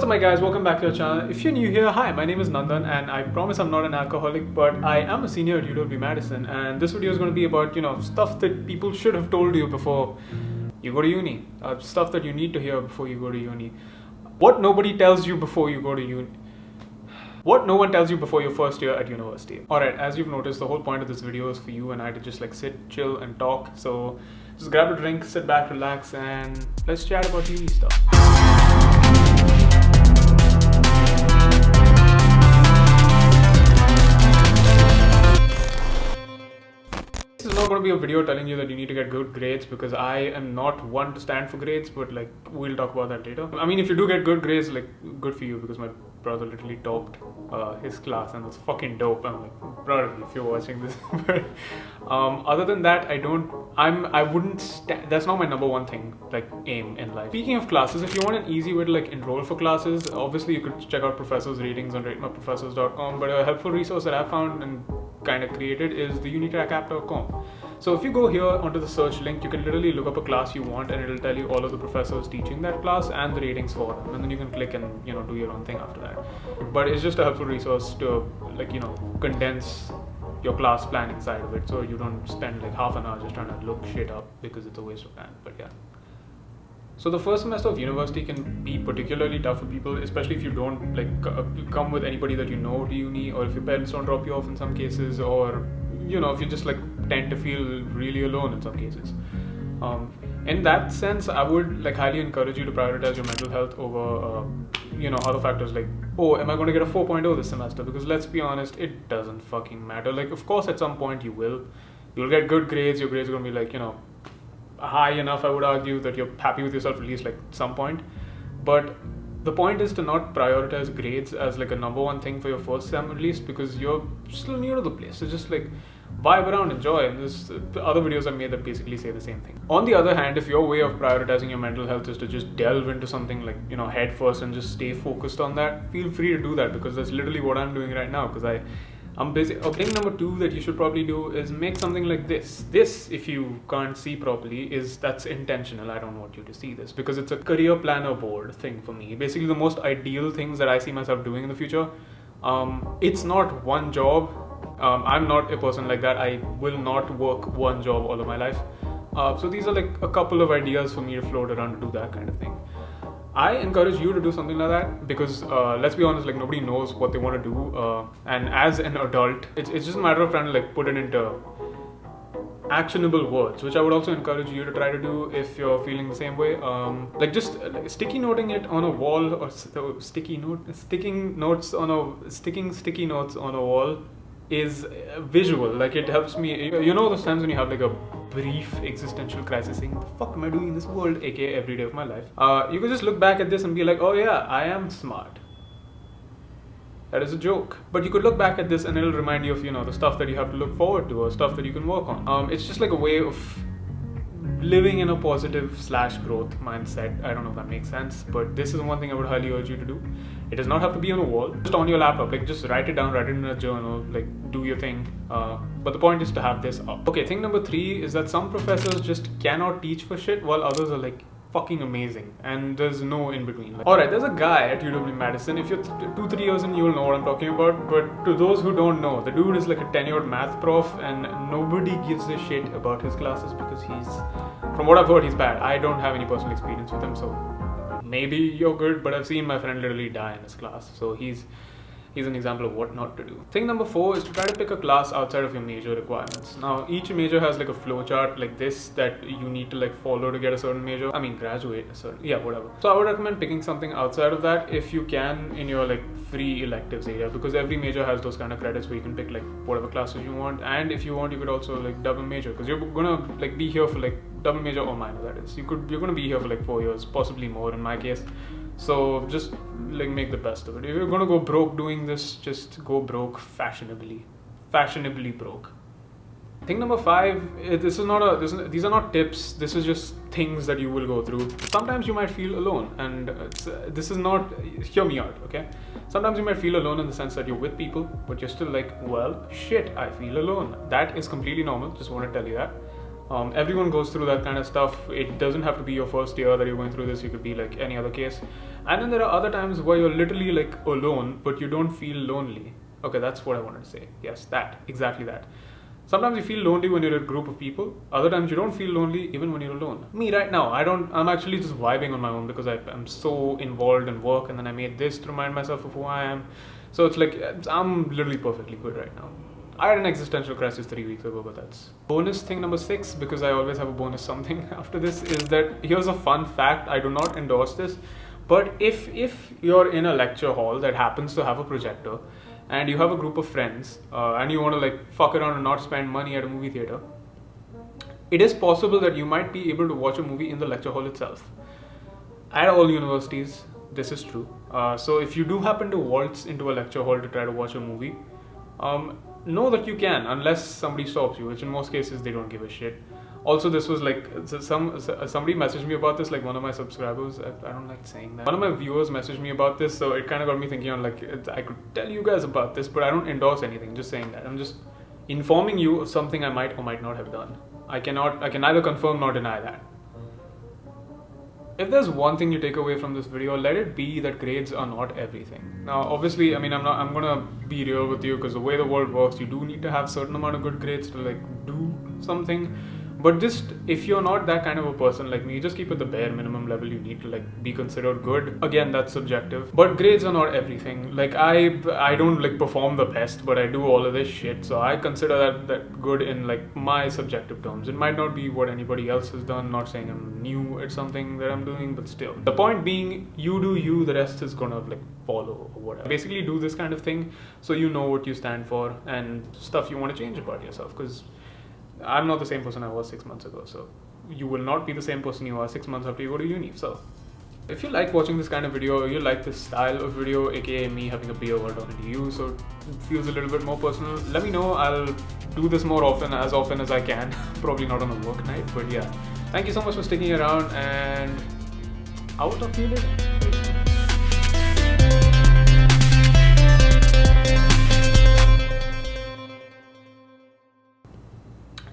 What's up my guys, welcome back to our channel. If you're new here, hi, my name is Nandan and I promise I'm not an alcoholic, but I am a senior at UW Madison, and this video is going to be about, stuff that people should have told you before you go to uni. Stuff that you need to hear before you go to uni. What nobody tells you before you go to uni. What no one tells you before your first year at university. Alright, as you've noticed, the whole point of this video is for you and I to just sit, chill and talk. So just grab a drink, sit back, relax, and let's chat about uni stuff. This is not going to be a video telling you that you need to get good grades, because I am not one to stand for grades, but we'll talk about that later. I mean, if you do get good grades, good for you, because my brother literally topped his class and it's fucking dope. I'm proud of you if you're watching this. But other than that, that's not my number one thing, aim in life. Speaking of classes, if you want an easy way to enroll for classes, obviously you could check out professors' ratings on ratemyprofessors.com, but a helpful resource that I found and kind of created is the unitrack.com. So if you go here onto the search link, you can literally look up a class you want and it'll tell you all of the professors teaching that class and the ratings for them, and then you can click and do your own thing after that. But it's just a helpful resource to condense your class planning side of it, so you don't spend half an hour just trying to look shit up, because it's a waste of time. But yeah. So the first semester of university can be particularly tough for people, especially if you don't come with anybody that you know to uni, or if your parents don't drop you off in some cases, or if you just tend to feel really alone in some cases. In that sense, I would highly encourage you to prioritize your mental health over other factors oh, am I going to get a 4.0 this semester? Because let's be honest, it doesn't fucking matter. Of course at some point you'll get good grades, your grades are going to be high enough, I would argue, that you're happy with yourself at least some point. But the point is to not prioritize grades as a number one thing for your first sem, at least, because you're still new to the place. So just vibe around, enjoy. And there's other videos I made that basically say the same thing. On the other hand, if your way of prioritizing your mental health is to just delve into something head first and just stay focused on that, feel free to do that, because that's literally what I'm doing right now, because I'm busy. Okay, thing number 2 that you should probably do is make something like this. This, if you can't see properly, that's intentional. I don't want you to see this, because it's a career planner board thing for me. Basically, the most ideal things that I see myself doing in the future. It's not one job. I'm not a person like that. I will not work one job all of my life. So these are a couple of ideas for me to float around to do that kind of thing. I encourage you to do something like that, because let's be honest, nobody knows what they want to do, and as an adult, it's just a matter of trying to put it into actionable words, which I would also encourage you to try to do if you're feeling the same way. Sticky noting it on a wall, or sticking sticky notes on a wall is visual. It helps me. Those times when you have a brief existential crisis saying, what the fuck am I doing in this world, aka every day of my life, you can just look back at this and be oh yeah, I am smart. That is a joke. But you could look back at this and it'll remind you of the stuff that you have to look forward to, or stuff that you can work on. It's just a way of living in a positive / growth mindset. I don't know if that makes sense, but this is one thing I would highly urge you to do. It does not have to be on a wall, just on your laptop. Just write it down, write it in a journal, do your thing. But the point is to have this up. Okay, thing number 3 is that some professors just cannot teach for shit, while others are fucking amazing, and there's no in between. Alright, there's a guy at UW Madison. If you're 2-3 years in, you'll know what I'm talking about, but to those who don't know, the dude is a tenured math prof, and nobody gives a shit about his classes, because from what I've heard, he's bad. I don't have any personal experience with him, so maybe you're good, but I've seen my friend literally die in his class, so he's an example of what not to do. Thing number 4 is to try to pick a class outside of your major requirements. Now, each major has a flow chart like this that you need to follow to get a certain major. I mean, graduate a certain, yeah, whatever. So I would recommend picking something outside of that if you can, in your free electives area, because every major has those kind of credits where you can pick whatever classes you want, and if you want, you could also double major, because you're gonna be here for double major or minor, that is. You're gonna be here for 4 years, possibly more in my case. So just make the best of it. If you're gonna go broke doing this, just go broke fashionably broke. Thing number 5, these are not tips. This is just things that you will go through. Sometimes you might feel alone, and this is not, hear me out, okay? Sometimes you might feel alone in the sense that you're with people, but you're still well, shit, I feel alone. That is completely normal. Just want to tell you that. Everyone goes through that kind of stuff. It doesn't have to be your first year that you're going through this. You could be like any other case. And then there are other times where you're literally like alone, but you don't feel lonely. Okay, that's what I wanted to say. Yes, exactly that. Sometimes you feel lonely when you're in a group of people. Other times you don't feel lonely even when you're alone. Me right now, I'm actually just vibing on my own because I'm so involved in work, and then I made this to remind myself of who I am. So it's like, I'm literally perfectly good right now. I had an existential crisis 3 weeks ago, but that's... Bonus thing number 6, because I always have a bonus something after this, is that here's a fun fact. I do not endorse this, but if you're in a lecture hall that happens to have a projector, and you have a group of friends, and you want to like fuck around and not spend money at a movie theater, it is possible that you might be able to watch a movie in the lecture hall itself. At all universities, this is true. So if you do happen to waltz into a lecture hall to try to watch a movie, know that you can, unless somebody stops you, which in most cases they don't give a shit. Also, this was like, somebody messaged me about this, like one of my subscribers, I don't like saying that. One of my viewers messaged me about this, so it kind of got me thinking on like, I could tell you guys about this, but I don't endorse anything, just saying that. I'm just informing you of something I might or might not have done. I can neither confirm nor deny that. If there's one thing you take away from this video, let it be that grades are not everything. Now, obviously, I mean, I'm gonna be real with you, because the way the world works, you do need to have a certain amount of good grades to like do something. But just, if you're not that kind of a person like me, just keep it the bare minimum level you need to like be considered good. Again, that's subjective. But grades are not everything. Like I don't like perform the best, but I do all of this shit. So I consider that good in like my subjective terms. It might not be what anybody else has done. Not saying I'm new at something that I'm doing, but still. The point being, you do you, the rest is gonna like follow or whatever. Basically do this kind of thing so you know what you stand for and stuff you want to change about yourself, because I'm not the same person I was 6 months ago, so you will not be the same person you are 6 months after you go to uni. So if you like watching this kind of video, or you like this style of video, aka me having a beer while talking to you, so it feels a little bit more personal, let me know. I'll do this more often as I can. Probably not on a work night, but yeah. Thank you so much for sticking around, and I will talk to you later.